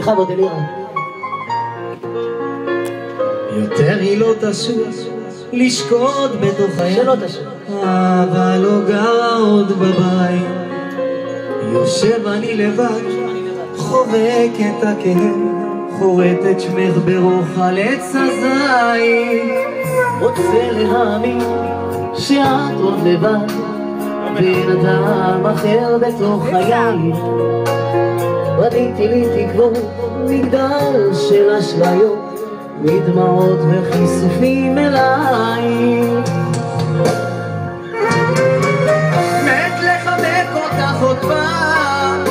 בכבוד אלירן. יותר היא לא תשוב לשקוט בתוך הים, שלא תשוב, אבל לא גרה עוד בבית. יושב אני לבד, חובק את הכאב, חורט את שמך ברוח על עץ הזית. רוצה להאמין שאת עוד לבד, בן אדם אחר בתוך חיי. בניתי לי תקוות, מגדל של אשליות, מדמעות וכיסופים אליי. מת לחבק אותך עוד פעם,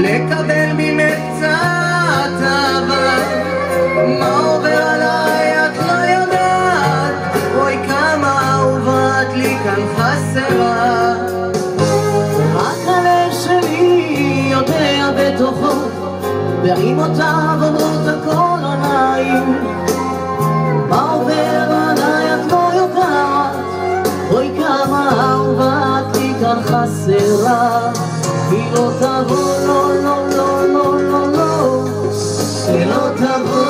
לקבל ממך קצת אהבה. מה עובר עליי את לא יודעת, אוי כמה אהובה את לי כאן חסרה. רק הלב שלי יודע בתוכו, פעימותיו אומרות הכל עוניים. מה עובר עליי את לא יודעת, אוי כמה אהובה את לי כאן חסרה. היא לא תבוא, לא, לא, לא, לא, לא, לא, היא לא תבוא,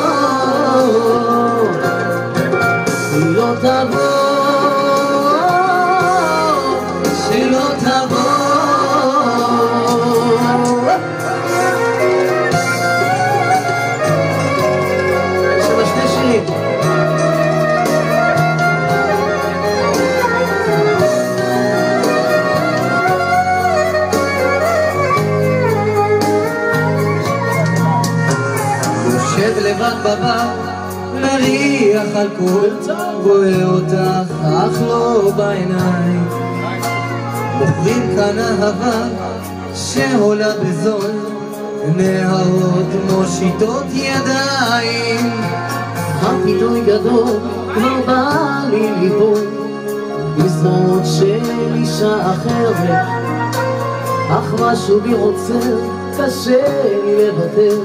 היא לא תבוא, שלא תבוא. לבד בבר, מריח על כל, רואה אותך אך לא בעיניים. מוכרים כאן אהבה שעולה בזול, נהרות מושיטות ידיים. הפיתוי גדול כבר בא לי ליפול בזרועות של אישה אחרת, אך משהו בי עוצר, קשה לי לוותר.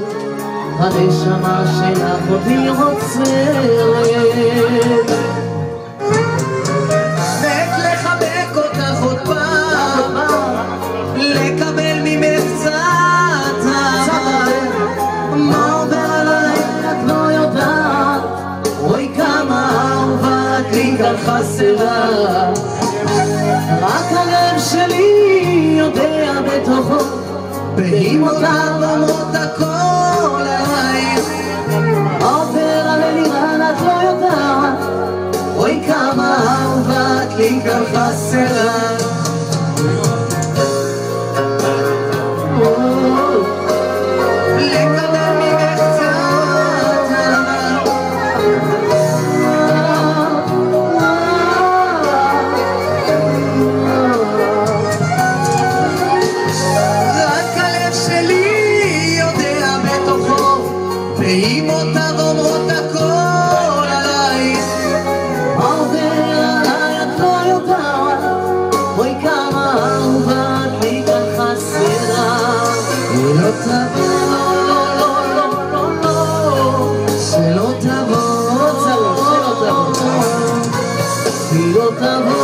הנשמה שלך אותי עוצרת. מת לחבק אותך עוד פעם, לקבל ממך קצת אהבה. מה עובר עליי את לא יודעת, אוי כמה אהובה את לי כאן חסרה. רק הלב שלי יודע בתוכו, פעימותיו אומרות הכל עלייך. עובר על אלירן את לא יודעת, אוי כמה אהובה את לי כאן חסרה. לקבל ממך קצת אהבה. רק הלב שלי יודע בתוכו, פעימותיו אומרות הכל עלייך. עובר עליי את לא יודעת, אוי כמה אהובה את לי כאן חסרה. היא לא תבוא, לא, לא, לא, לא, לא, שלא תבוא, לא, שלא תבוא, היא לא תבוא.